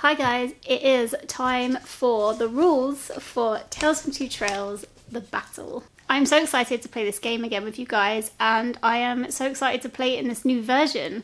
Hi guys, it is time for the rules for Tales from Two Trails, the battle. I'm so excited to play this game again with you guys, and I am so excited to play it in this new version.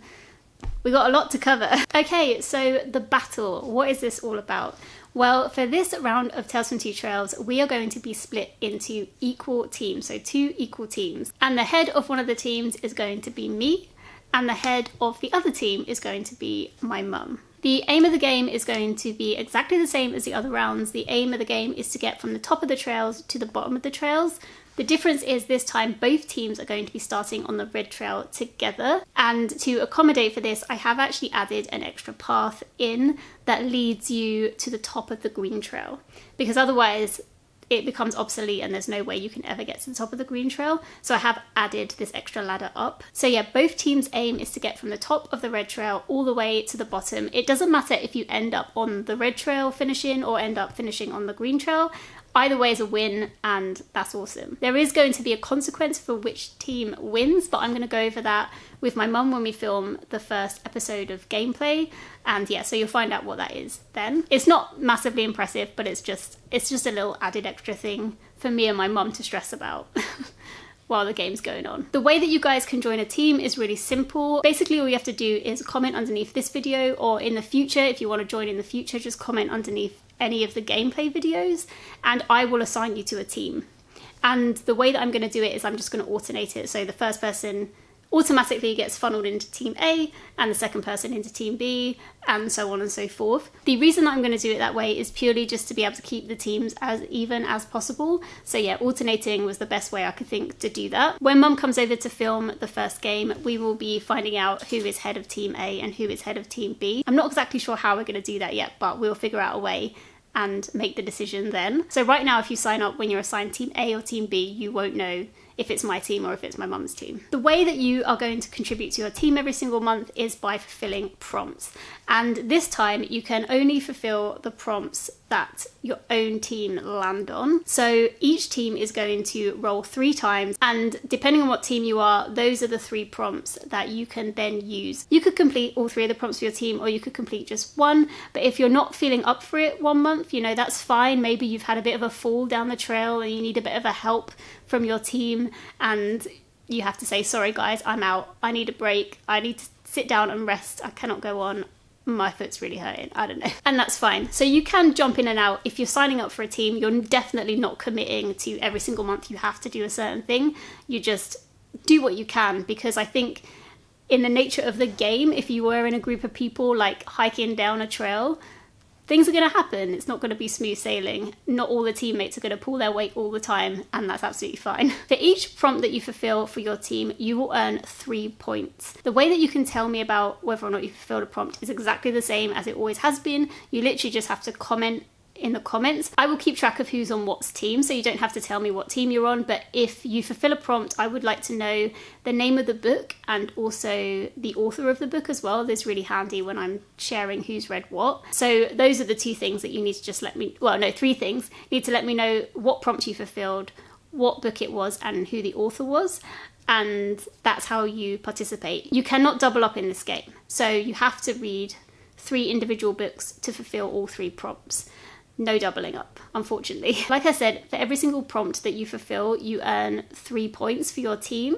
We got a lot to cover. Okay, so the battle, what is this all about? Well, for this round of Tales from Two Trails, we are going to be split into equal teams, so 2 equal teams. And the head of one of the teams is going to be me, and the head of the other team is going to be my mum. The aim of the game is going to be exactly the same as the other rounds. The aim of the game is to get from the top of the trails to the bottom of the trails. The difference is this time both teams are going to be starting on the red trail together. And to accommodate for this, I have actually added an extra path in that leads you to the top of the green trail, because otherwise it becomes obsolete and there's no way you can ever get to the top of the green trail. So I have added this extra ladder up. So yeah, both teams' aim is to get from the top of the red trail all the way to the bottom. It doesn't matter if you end up on the red trail finishing or end up finishing on the green trail. Either way is a win, and that's awesome. There is going to be a consequence for which team wins, but I'm going to go over that with my mum when we film the first episode of gameplay. And yeah, so you'll find out what that is then. It's not massively impressive, but it's just a little added extra thing for me and my mum to stress about while the game's going on. The way that you guys can join a team is really simple. Basically, all you have to do is comment underneath this video, or in the future, if you want to join in the future, just comment underneath any of the gameplay videos and I will assign you to a team. And the way that I'm going to do it is I'm just going to alternate it. So the first person automatically gets funneled into team A and the second person into team B, and so on and so forth. The reason that I'm going to do it that way is purely just to be able to keep the teams as even as possible. So yeah, alternating was the best way I could think to do that. When Mum comes over to film the first game, we will be finding out who is head of team A and who is head of team B. I'm not exactly sure how we're going to do that yet, but we'll figure out a way and make the decision then. So right now, if you sign up when you're assigned team A or team B, you won't know if it's my team or if it's my mum's team. The way that you are going to contribute to your team every single month is by fulfilling prompts. And this time you can only fulfill the prompts that your own team land on. So each team is going to roll 3 times, and depending on what team you are, those are the 3 prompts that you can then use. You could complete all 3 of the prompts for your team, or you could complete just 1. But if you're not feeling up for it one month, you know, that's fine. Maybe you've had a bit of a fall down the trail and you need a bit of a help from your team, and you have to say, sorry guys, I'm out. I need a break. I need to sit down and rest. I cannot go on. My foot's really hurting, I don't know. And that's fine. So you can jump in and out. If you're signing up for a team, you're definitely not committing to every single month you have to do a certain thing. You just do what you can, because I think in the nature of the game, if you were in a group of people like hiking down a trail, things are going to happen. It's not going to be smooth sailing. Not all the teammates are going to pull their weight all the time, and that's absolutely fine. For each prompt that you fulfill for your team, you will earn 3 points. The way that you can tell me about whether or not you fulfilled a prompt is exactly the same as it always has been. You literally just have to comment in the comments. I will keep track of who's on what team, so you don't have to tell me what team you're on, but if you fulfill a prompt, I would like to know the name of the book and also the author of the book as well. That's really handy when I'm sharing who's read what. So those are the 2 things that you need to just let me, well no, 3 things. You need to let me know what prompt you fulfilled, what book it was, and who the author was. And that's how you participate. You cannot double up in this game, so you have to read 3 individual books to fulfill all 3 prompts. No doubling up, unfortunately. Like I said, for every single prompt that you fulfill, you earn 3 points for your team.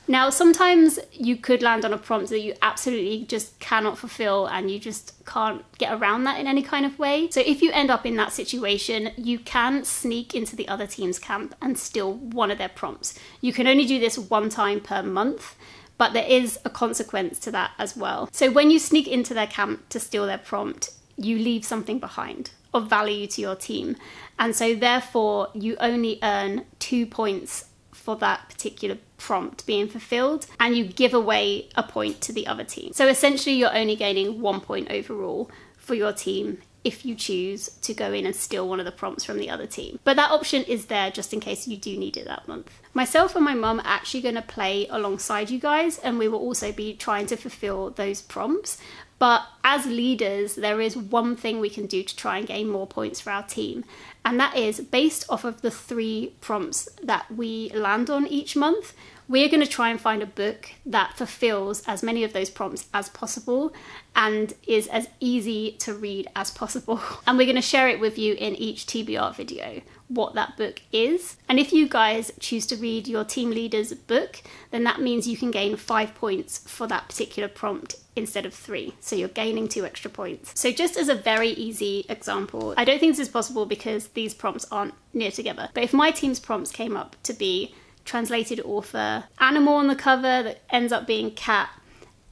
Now, sometimes you could land on a prompt that you absolutely just cannot fulfill and you just can't get around that in any kind of way. So if you end up in that situation, you can sneak into the other team's camp and steal one of their prompts. You can only do this 1 time per month, but there is a consequence to that as well. So when you sneak into their camp to steal their prompt, you leave something behind of value to your team, and so therefore you only earn 2 points for that particular prompt being fulfilled, and you give away a point to the other team. So essentially you're only gaining 1 point overall for your team if you choose to go in and steal one of the prompts from the other team. But that option is there just in case you do need it that month. Myself and my mum are actually going to play alongside you guys, and we will also be trying to fulfill those prompts. But as leaders, there is one thing we can do to try and gain more points for our team. And that is based off of the 3 prompts that we land on each month. we're going to try and find a book that fulfills as many of those prompts as possible and is as easy to read as possible. And we're going to share it with you in each TBR video, what that book is. And if you guys choose to read your team leader's book, then that means you can gain 5 points for that particular prompt instead of 3. So you're gaining 2 extra points. So just as a very easy example, I don't think this is possible because these prompts aren't near together. But if my team's prompts came up to be translated author, animal on the cover that ends up being cat,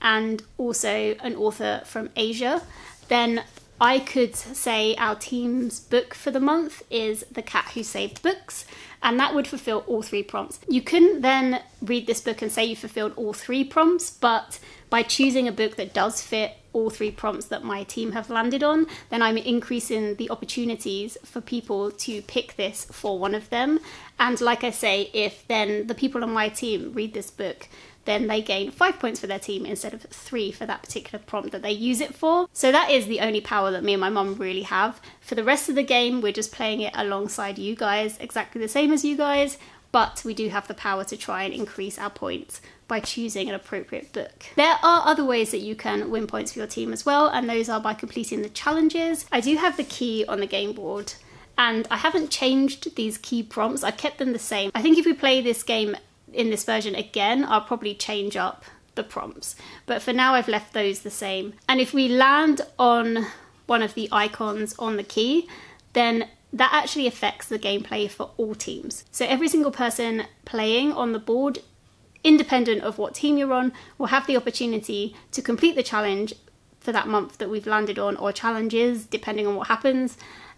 and also an author from Asia, then I could say our team's book for the month is The Cat Who Saved Books, and that would fulfill all 3 prompts. You couldn't then read this book and say you fulfilled all 3 prompts, but by choosing a book that does fit all 3 prompts that my team have landed on, then I'm increasing the opportunities for people to pick this for one of them. And like I say, if then the people on my team read this book, then they gain 5 points for their team instead of 3 for that particular prompt that they use it for. So that is the only power that me and my mum really have. For the rest of the game, we're just playing it alongside you guys, exactly the same as you guys, but we do have the power to try and increase our points by choosing an appropriate book. There are other ways that you can win points for your team as well, and those are by completing the challenges. I do have the key on the game board, and I haven't changed these key prompts. I've kept them the same. I think if we play this game in this version again, I'll probably change up the prompts. But for now, I've left those the same. And if we land on one of the icons on the key, then that actually affects the gameplay for all teams. So every single person playing on the board, independent of what team you're on, will have the opportunity to complete the challenge for that month that we've landed on, or challenges, depending on what happens,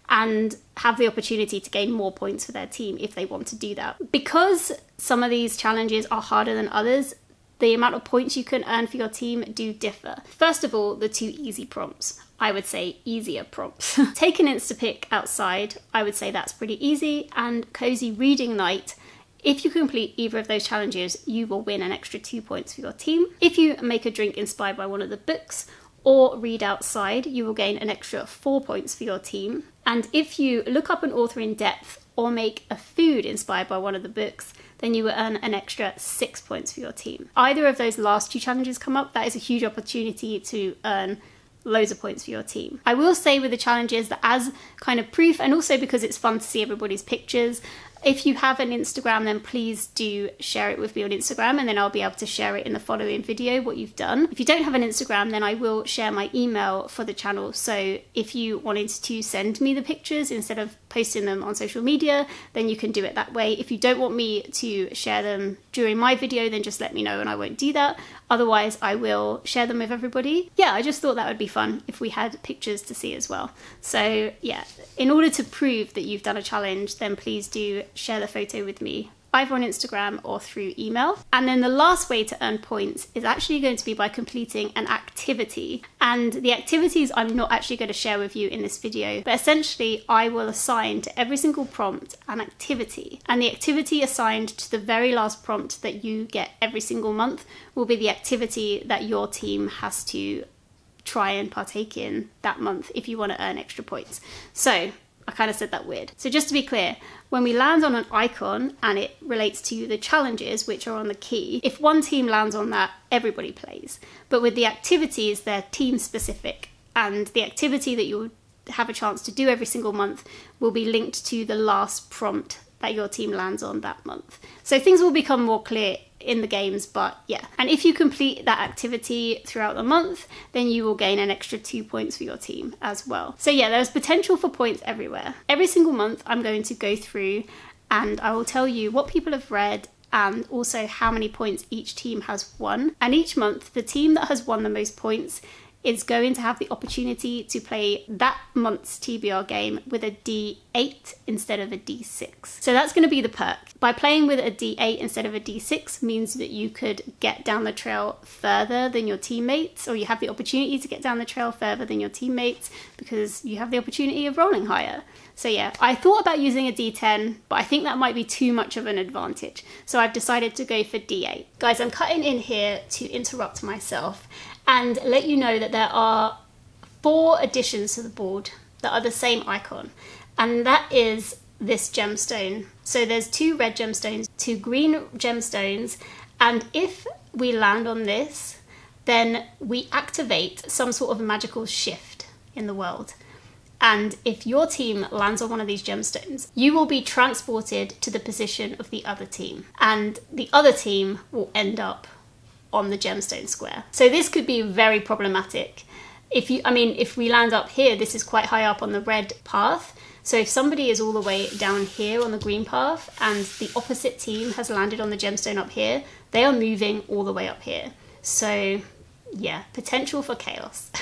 and have the opportunity to gain more points for their team if they want to do that. Because some of these challenges are harder than others, the amount of points you can earn for your team do differ. First of all, the 2 easy prompts. I would say easier prompts. Take an Instapic outside, I would say that's pretty easy, and Cozy Reading Night. If you complete either of those challenges, you will win an extra 2 points for your team. If you make a drink inspired by one of the books, or read outside, you will gain an extra 4 points for your team. And if you look up an author in depth or make a food inspired by one of the books, then you will earn an extra 6 points for your team. Either of those last 2 challenges come up, that is a huge opportunity to earn loads of points for your team. I will say with the challenges that as kind of proof, and also because it's fun to see everybody's pictures, if you have an Instagram, then please do share it with me on Instagram, and then I'll be able to share it in the following video what you've done. If you don't have an Instagram, then I will share my email for the channel. So if you wanted to send me the pictures instead of posting them on social media, then you can do it that way. If you don't want me to share them during my video, then just let me know and I won't do that. Otherwise, I will share them with everybody. Yeah, I just thought that would be fun if we had pictures to see as well. So yeah, in order to prove that you've done a challenge, then please do share the photo with me, either on Instagram or through email. And then the last way to earn points is actually going to be by completing an activity. And the activities I'm not actually going to share with you in this video, but essentially I will assign to every single prompt an activity. And the activity assigned to the very last prompt that you get every single month will be the activity that your team has to try and partake in that month if you want to earn extra points. So I kind of said that weird. So just to be clear, when we land on an icon and it relates to the challenges which are on the key, if one team lands on that, everybody plays. But with the activities, they're team specific, and the activity that you'll have a chance to do every single month will be linked to the last prompt that your team lands on that month. So things will become more clear in the games, but yeah. And if you complete that activity throughout the month, then you will gain an extra 2 points for your team as well. So yeah, there's potential for points everywhere. Every single month I'm going to go through and I will tell you what people have read and also how many points each team has won. And each month, the team that has won the most points is going to have the opportunity to play that month's TBR game with a D8 instead of a D6. So that's going to be the perk. By playing with a D8 instead of a D6 means that you could get down the trail further than your teammates, or you have the opportunity to get down the trail further than your teammates because you have the opportunity of rolling higher. So yeah, I thought about using a D10, but I think that might be too much of an advantage. So I've decided to go for D8. Guys, I'm cutting in here to interrupt myself and let you know that there are 4 additions to the board that are the same icon, and that is this gemstone. So there's 2 red gemstones, 2 green gemstones, And if we land on this, then we activate some sort of magical shift in the world. And if your team lands on one of these gemstones, you will be transported to the position of the other team. And the other team will end up on the gemstone square. So this could be very problematic. If we land up here, this is quite high up on the red path. So if somebody is all the way down here on the green path and the opposite team has landed on the gemstone up here, they are moving all the way up here. So yeah, potential for chaos.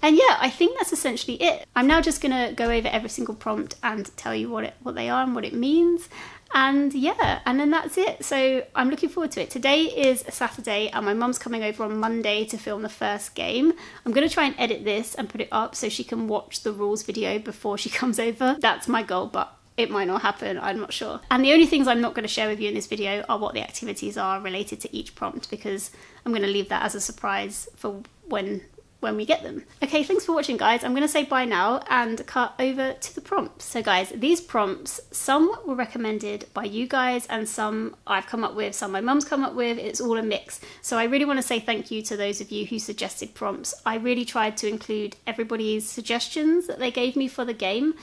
And yeah, I think that's essentially it. I'm now just gonna go over every single prompt and tell you what they are and what it means. And yeah, and then that's it. So I'm looking forward to it. Today is Saturday and my mum's coming over on Monday to film the first game. I'm gonna try and edit this and put it up so she can watch the rules video before she comes over. That's my goal, but it might not happen, I'm not sure. And the only things I'm not going to share with you in this video are what the activities are related to each prompt, because I'm going to leave that as a surprise for when we get them. Okay, thanks for watching, guys. I'm going to say bye now and cut over to the prompts. So guys, these prompts, some were recommended by you guys and some I've come up with, some my mum's come up with. It's all a mix. So I really want to say thank you to those of you who suggested prompts. I really tried to include everybody's suggestions that they gave me for the game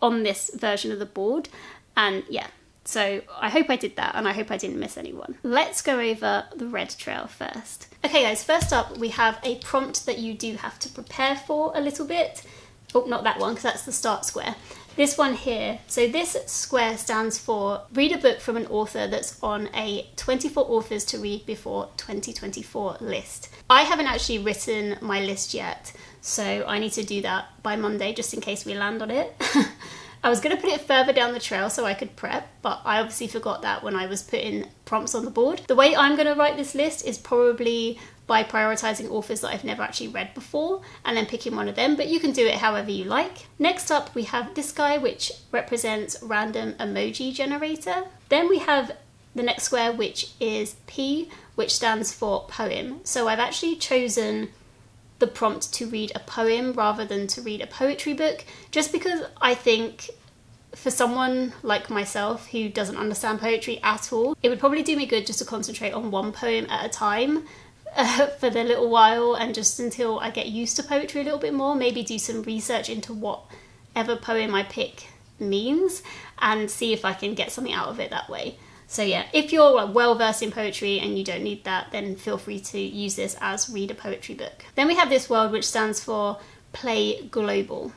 on this version of the board, and yeah, so I hope I did that and I hope I didn't miss anyone. Let's go over the red trail first. Okay guys, first up we have a prompt that you do have to prepare for a little bit. Oh, not that one, because that's the start square. This one here, so this square stands for read a book from an author that's on a 24 authors to read before 2024 list. I haven't actually written my list yet, so I need to do that by Monday just in case we land on it. I was going to put it further down the trail so I could prep, but I obviously forgot that when I was putting prompts on the board. The way I'm going to write this list is probably by prioritising authors that I've never actually read before and then picking one of them, but you can do it however you like. Next up we have this guy, which represents random emoji generator. Then we have the next square, which is P, which stands for poem. So I've actually chosen the prompt to read a poem rather than to read a poetry book, just because I think for someone like myself who doesn't understand poetry at all, it would probably do me good just to concentrate on one poem at a time for the little while, and just until I get used to poetry a little bit more, maybe do some research into whatever poem I pick means and see if I can get something out of it that way. So yeah, if you're well versed in poetry and you don't need that, then feel free to use this as read a poetry book. Then we have this world, which stands for play global.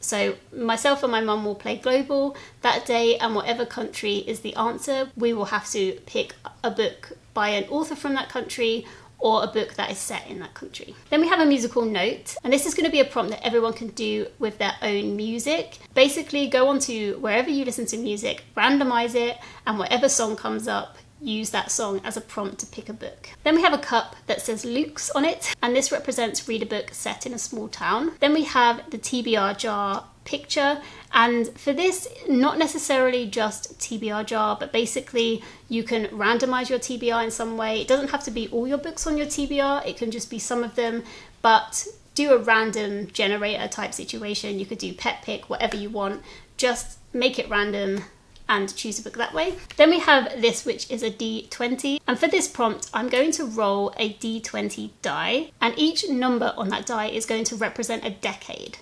So myself and my mum will play global that day, and whatever country is the answer, we will have to pick a book by an author from that country or a book that is set in that country. Then we have a musical note, and this is going to be a prompt that everyone can do with their own music. Basically go on to wherever you listen to music, randomize it, and whatever song comes up, use that song as a prompt to pick a book. Then we have a cup that says Luke's on it, and this represents read a book set in a small town. Then we have the TBR jar picture, and for this, not necessarily just TBR jar, but basically you can randomize your TBR in some way. It doesn't have to be all your books on your TBR, it can just be some of them, but do a random generator type situation. You could do pet pick, whatever you want, just make it random and choose a book that way. Then we have this, which is a D20, and for this prompt I'm going to roll a D20 die, and each number on that die is going to represent a decade.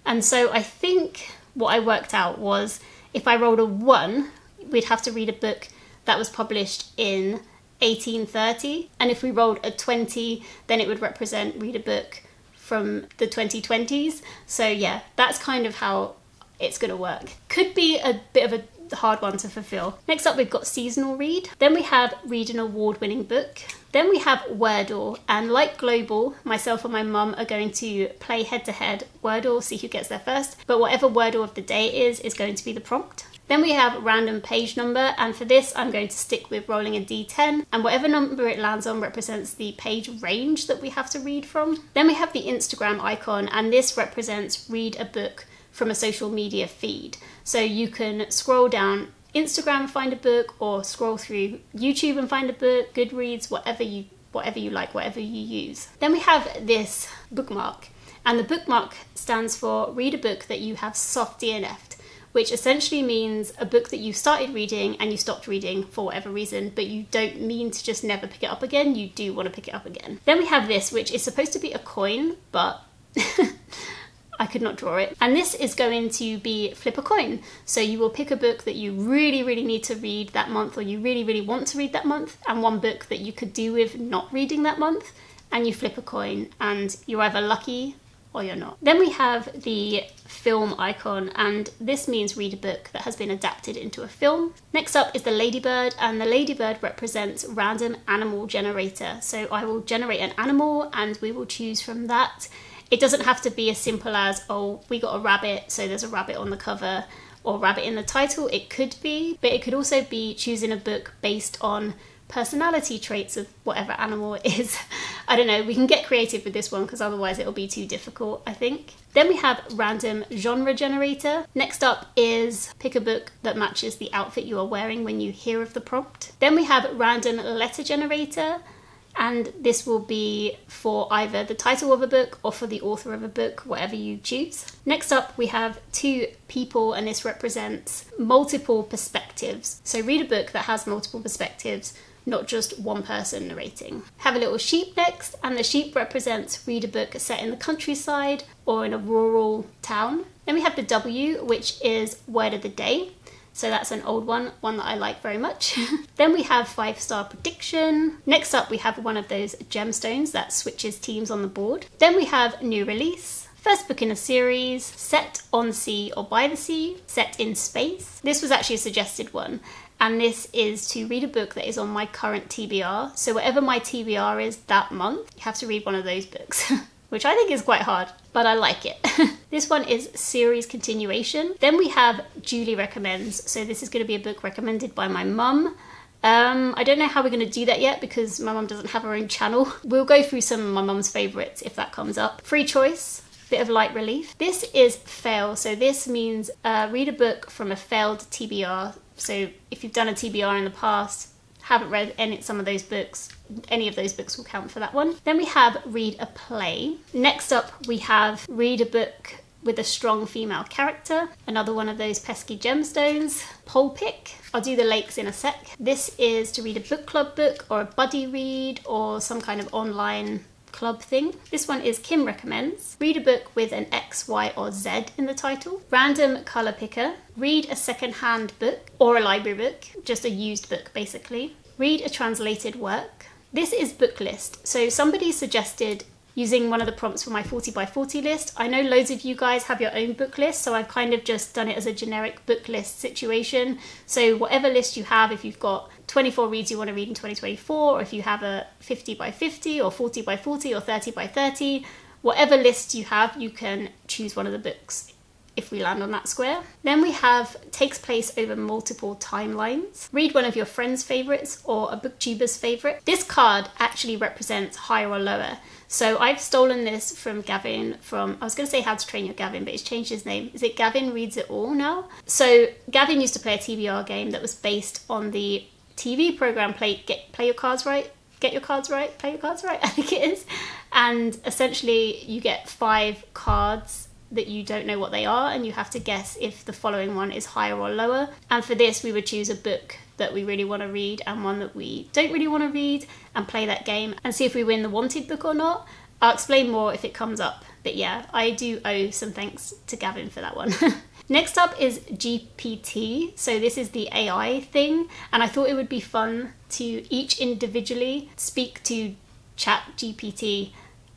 And so I think what I worked out was if I rolled a 1, we'd have to read a book that was published in 1830, and if we rolled a 20, then it would represent read a book from the 2020s. So yeah, that's kind of how it's going to work. Could be a bit of a hard one to fulfill. Next up we've got seasonal read. Then we have read an award-winning book. Then we have Wordle, and like Global, myself and my mum are going to play head-to-head Wordle, see who gets there first, but whatever Wordle of the day is going to be the prompt. Then we have random page number, and for this I'm going to stick with rolling a D10, and whatever number it lands on represents the page range that we have to read from. Then we have the Instagram icon, and this represents read a book from a social media feed. So you can scroll down Instagram and find a book, or scroll through YouTube and find a book, Goodreads, whatever you like, whatever you use. Then we have this bookmark, and the bookmark stands for read a book that you have soft DNF'd, which essentially means a book that you started reading and you stopped reading for whatever reason, but you don't mean to just never pick it up again. You do want to pick it up again. Then we have this, which is supposed to be a coin, but I could not draw it. And this is going to be flip a coin. So you will pick a book that you really, really need to read that month, or you really, really want to read that month, and one book that you could do with not reading that month, and you flip a coin, and you're either lucky or you're not. Then we have the film icon, and this means read a book that has been adapted into a film. Next up is the ladybird, and the ladybird represents random animal generator. So I will generate an animal and we will choose from that. It doesn't have to be as simple as, oh, we got a rabbit, so there's a rabbit on the cover, or rabbit in the title. It could be, but it could also be choosing a book based on personality traits of whatever animal it is. I don't know, we can get creative with this one because otherwise it'll be too difficult, I think. Then we have random genre generator. Next up is pick a book that matches the outfit you are wearing when you hear of the prompt. Then we have random letter generator, and this will be for either the title of a book or for the author of a book, whatever you choose. Next up, we have two people, and this represents multiple perspectives. So read a book that has multiple perspectives, not just one person narrating. Have a little sheep next, and the sheep represents read a book set in the countryside or in a rural town. Then we have the W, which is word of the day. So that's an old one that I like very much. Then we have 5-star prediction. Next up, we have one of those gemstones that switches teams on the board. Then we have new release, first book in a series, set on sea or by the sea, set in space. This was actually a suggested one, and this is to read a book that is on my current TBR. So whatever my TBR is that month, you have to read one of those books. Which I think is quite hard, but I like it. This one is series continuation. Then we have Julie recommends. So this is going to be a book recommended by my mum. I don't know how we're going to do that yet because my mum doesn't have her own channel. We'll go through some of my mum's favourites if that comes up. Free choice, bit of light relief. This is fail. So this means read a book from a failed TBR. So if you've done a TBR in the past, haven't read some of those books, any of those books will count for that one. Then we have read a play. Next up, we have read a book with a strong female character. Another one of those pesky gemstones. Poll pick. I'll do the lakes in a sec. This is to read a book club book or a buddy read or some kind of online club thing. This one is Kim recommends. Read a book with an X, Y or Z in the title. Random colour picker. Read a second-hand book or a library book, just a used book basically. Read a translated work. This is book list. So somebody suggested using one of the prompts for my 40 by 40 list. I know loads of you guys have your own book list, so I've kind of just done it as a generic book list situation. So whatever list you have, if you've got 24 reads you want to read in 2024, or if you have a 50 by 50 or 40 by 40 or 30 by 30, whatever list you have, you can choose one of the books if we land on that square. Then we have takes place over multiple timelines. Read one of your friend's favourites or a booktuber's favourite. This card actually represents higher or lower. So I've stolen this from Gavin from, I was going to say How to Train Your Gavin, but he's changed his name. Is it Gavin Reads It All now? So Gavin used to play a TBR game that was based on the TV program Play Your Cards Right, Get Your Cards Right, Play Your Cards Right, I think it is. And essentially you get 5 cards that you don't know what they are, and you have to guess if the following one is higher or lower. And for this we would choose a book that we really want to read and one that we don't really want to read, and play that game and see if we win the wanted book or not. I'll explain more if it comes up, but yeah, I do owe some thanks to Gavin for that one. Next up is GPT. So this is the AI thing, and I thought it would be fun to each individually speak to ChatGPT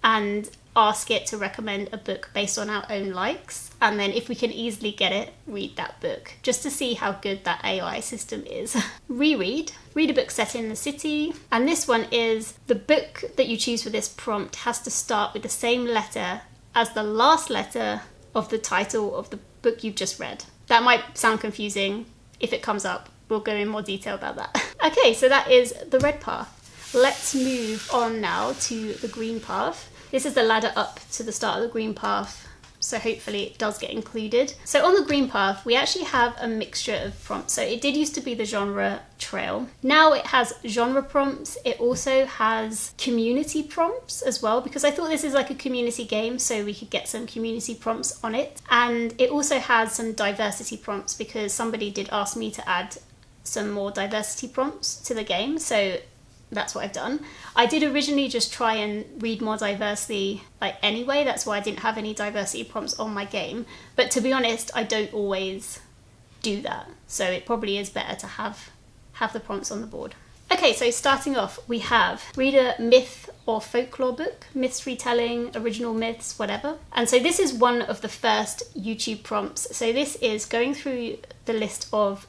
and ask it to recommend a book based on our own likes, and then if we can easily get it, read that book, just to see how good that AI system is. Reread. Read a book set in the city, and this one is the book that you choose for this prompt has to start with the same letter as the last letter of the title of the book you've just read. That might sound confusing. If it comes up, we'll go in more detail about that. Okay, so that is the red path. Let's move on now to the green path. This is the ladder up to the start of the green path. so hopefully it does get included. So on the green path, we actually have a mixture of prompts. So it did used to be the genre trail. Now it has genre prompts. It also has community prompts as well, because I thought this is like a community game, so we could get some community prompts on it. And it also has some diversity prompts, because somebody did ask me to add some more diversity prompts to the game, so that's what I've done. I did originally just try and read more diversely anyway, that's why I didn't have any diversity prompts on my game, but to be honest, I don't always do that, so it probably is better to have the prompts on the board. Okay, so starting off, we have read a myth or folklore book, myths retelling, original myths, whatever. And so this is one of the first YouTube prompts. So this is going through the list of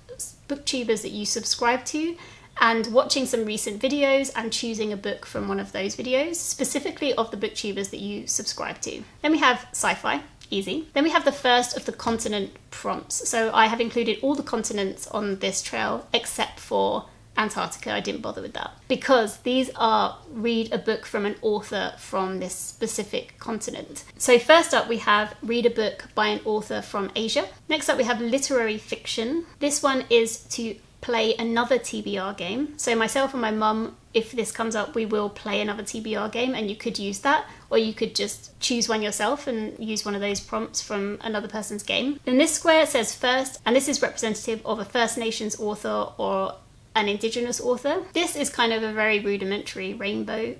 booktubers that you subscribe to and watching some recent videos and choosing a book from one of those videos, specifically of the booktubers that you subscribe to. Then we have sci-fi, easy. Then we have the first of the continent prompts. So I have included all the continents on this trail except for Antarctica. I didn't bother with that because these are read a book from an author from this specific continent. So first up we have read a book by an author from Asia. Next up we have literary fiction. This one is to play another TBR game. So myself and my mum, if this comes up, we will play another TBR game, and you could use that, or you could just choose one yourself and use one of those prompts from another person's game. In this square it says first, and this is representative of a First Nations author or an Indigenous author. This is kind of a very rudimentary rainbow.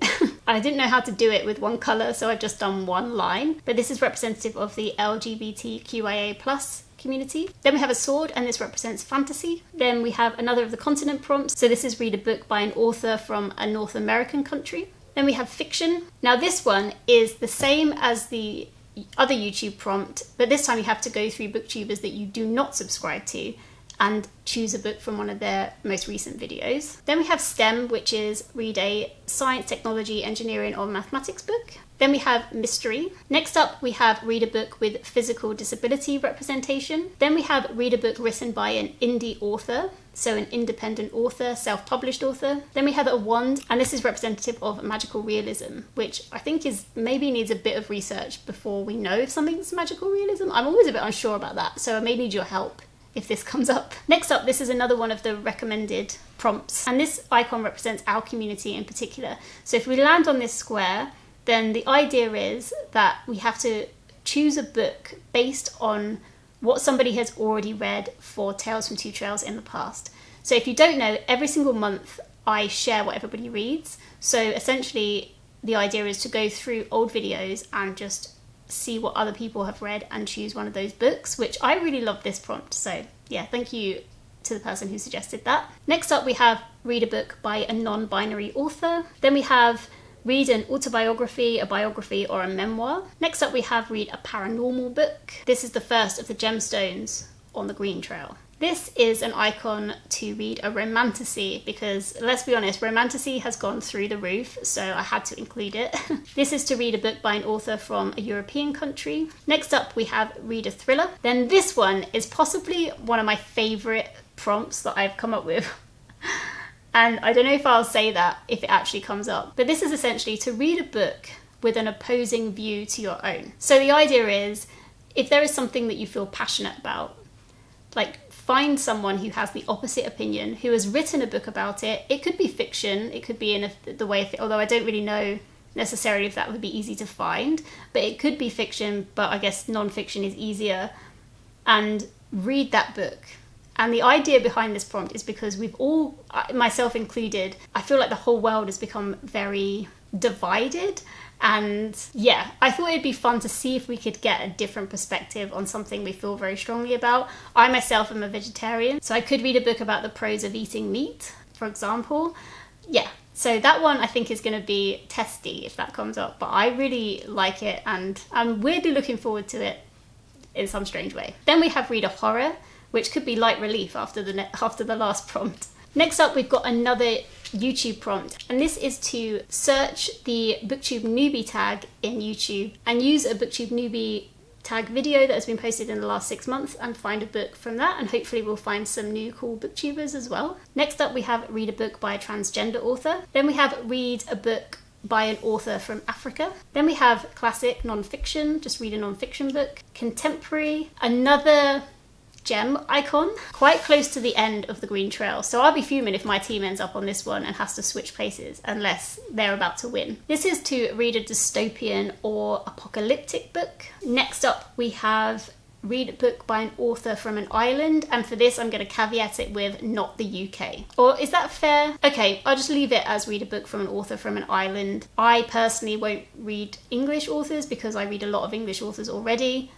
I didn't know how to do it with one colour, so I've just done one line, but this is representative of the LGBTQIA+ community. Then we have a sword, and this represents fantasy. Then we have another of the continent prompts. So this is read a book by an author from a North American country. Then we have fiction. Now this one is the same as the other YouTube prompt, but this time you have to go through booktubers that you do not subscribe to and choose a book from one of their most recent videos. Then we have STEM, which is read a science, technology, engineering or mathematics book. Then we have mystery. Next up we have read a book with physical disability representation. Then we have read a book written by an indie author, so an independent author, self-published author. Then we have a wand, and this is representative of magical realism, which I think is maybe needs a bit of research before we know if something's magical realism. I'm always a bit unsure about that, so I may need your help if this comes up. Next up, this is another one of the recommended prompts, and this icon represents our community in particular. So if we land on this square, then the idea is that we have to choose a book based on what somebody has already read for Tales from Two Trails in the past. So if you don't know, every single month I share what everybody reads. So essentially the idea is to go through old videos and just see what other people have read and choose one of those books, which I really love this prompt. So yeah, thank you to the person who suggested that. Next up we have read a book by a non-binary author. Then we have read an autobiography, a biography or a memoir. Next up we have read a paranormal book. This is the first of the gemstones on the green trail. This is an icon to read a romantasy, because let's be honest, romantasy has gone through the roof, so I had to include it. This is to read a book by an author from a European country. Next up we have read a thriller. Then this one is possibly one of my favourite prompts that I've come up with. And I don't know if I'll say that if it actually comes up, but this is essentially to read a book with an opposing view to your own. So the idea is, if there is something that you feel passionate about, find someone who has the opposite opinion, who has written a book about it. It could be fiction, it could be in the way of, although I don't really know necessarily if that would be easy to find, but it could be fiction, but I guess non-fiction is easier, and read that book. And the idea behind this prompt is because we've all, myself included, I feel like the whole world has become very divided. And yeah, I thought it'd be fun to see if we could get a different perspective on something we feel very strongly about. I myself am a vegetarian, so I could read a book about the pros of eating meat, for example. Yeah, so that one I think is going to be testy if that comes up, but I really like it and I'm weirdly looking forward to it in some strange way. Then we have read a horror, which could be light relief after the last prompt. Next up, we've got another YouTube prompt, and this is to search the BookTube newbie tag in YouTube and use a BookTube newbie tag video that has been posted in the last 6 months and find a book from that, and hopefully we'll find some new cool booktubers as well. Next up, we have read a book by a transgender author. Then we have read a book by an author from Africa. Then we have classic non-fiction, just read a non-fiction book. Contemporary, another gem icon, quite close to the end of the green trail. So I'll be fuming if my team ends up on this one and has to switch places unless they're about to win. This is to read a dystopian or apocalyptic book. Next up we have read a book by an author from an island, and for this I'm going to caveat it with not the UK. Or is that fair? Okay, I'll just leave it as read a book from an author from an island. I personally won't read English authors because I read a lot of English authors already.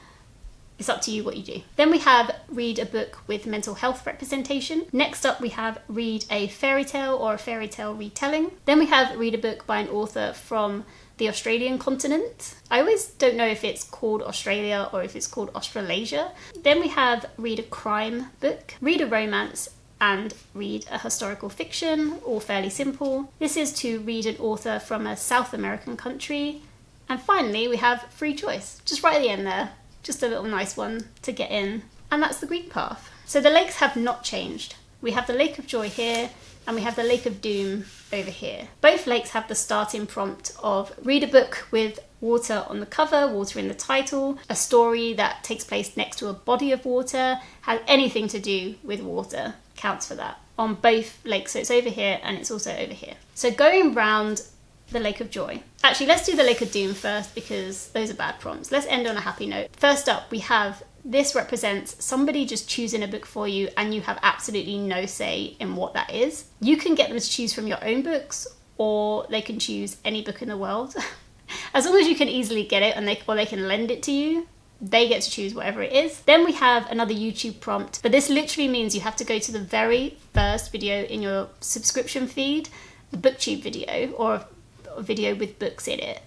It's up to you what you do. Then we have read a book with mental health representation. Next up we have read a fairy tale or a fairy tale retelling. Then we have read a book by an author from the Australian continent. I always don't know if it's called Australia or if it's called Australasia. Then we have read a crime book, read a romance, and read a historical fiction, all fairly simple. This is to read an author from a South American country. And finally we have free choice, just right at the end there. Just a little nice one to get in. And that's the green path. So the lakes have not changed. We have the Lake of Joy here, and we have the Lake of Doom over here. Both lakes have the starting prompt of read a book with water on the cover, water in the title, a story that takes place next to a body of water, has anything to do with water, counts for that, on both lakes. So it's over here and it's also over here. So going round the Lake of Joy. Actually, let's do the Lake of Doom first because those are bad prompts. Let's end on a happy note. First up, we have this represents somebody just choosing a book for you and you have absolutely no say in what that is. You can get them to choose from your own books or they can choose any book in the world. As long as you can easily get it and they can lend it to you, they get to choose whatever it is. Then we have another YouTube prompt, but this literally means you have to go to the very first video in your subscription feed, the BookTube video or a video with books in it.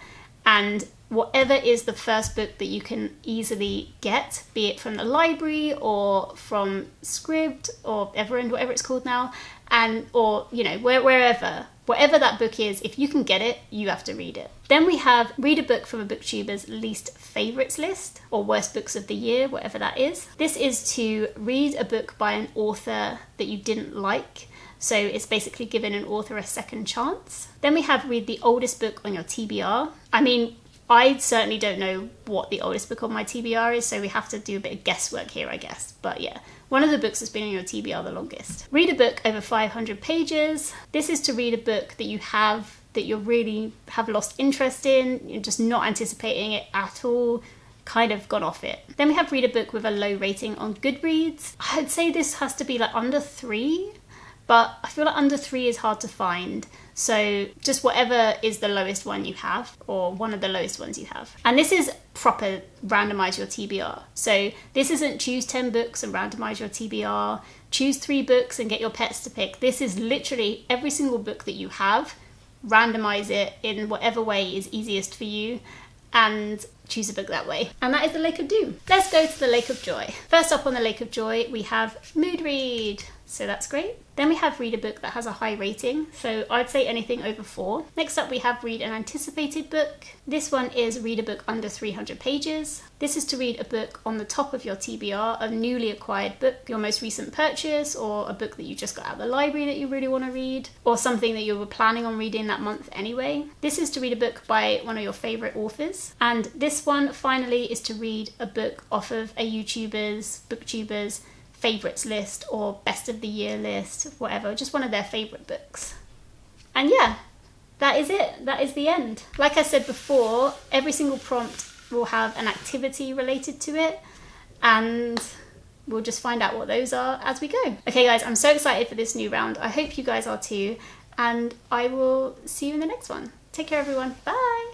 And whatever is the first book that you can easily get, be it from the library or from Scribd or Everend, whatever it's called now, and or you know wherever that book is, if you can get it, you have to read it. Then we have read a book from a booktuber's least favourites list or worst books of the year, whatever that is. This is to read a book by an author that you didn't like. So it's basically giving an author a second chance. Then we have read the oldest book on your TBR. I mean, I certainly don't know what the oldest book on my TBR is, so we have to do a bit of guesswork here, I guess. But yeah, one of the books that's been on your TBR the longest. Read a book over 500 pages. This is to read a book that you really have lost interest in, you're just not anticipating it at all, kind of gone off it. Then we have read a book with a low rating on Goodreads. I'd say this has to be like under 3. But I feel like under 3 is hard to find. So just whatever is the lowest one you have, or one of the lowest ones you have. And this is proper randomize your TBR. So this isn't choose 10 books and randomize your TBR, choose 3 books and get your pets to pick. This is literally every single book that you have, randomize it in whatever way is easiest for you and choose a book that way. And that is the Lake of Doom. Let's go to the Lake of Joy. First up on the Lake of Joy, we have Mood Read. So that's great. Then we have read a book that has a high rating. So I'd say anything over 4. Next up we have read an anticipated book. This one is read a book under 300 pages. This is to read a book on the top of your TBR, a newly acquired book, your most recent purchase, or a book that you just got out of the library that you really want to read, or something that you were planning on reading that month anyway. This is to read a book by one of your favourite authors. And this one finally is to read a book off of a booktuber's favourites list or best of the year list, whatever, just one of their favourite books. And yeah, that is it. That is the end. Like I said before, every single prompt will have an activity related to it, and we'll just find out what those are as we go. Okay guys, I'm so excited for this new round. I hope you guys are too, and I will see you in the next one. Take care everyone. Bye!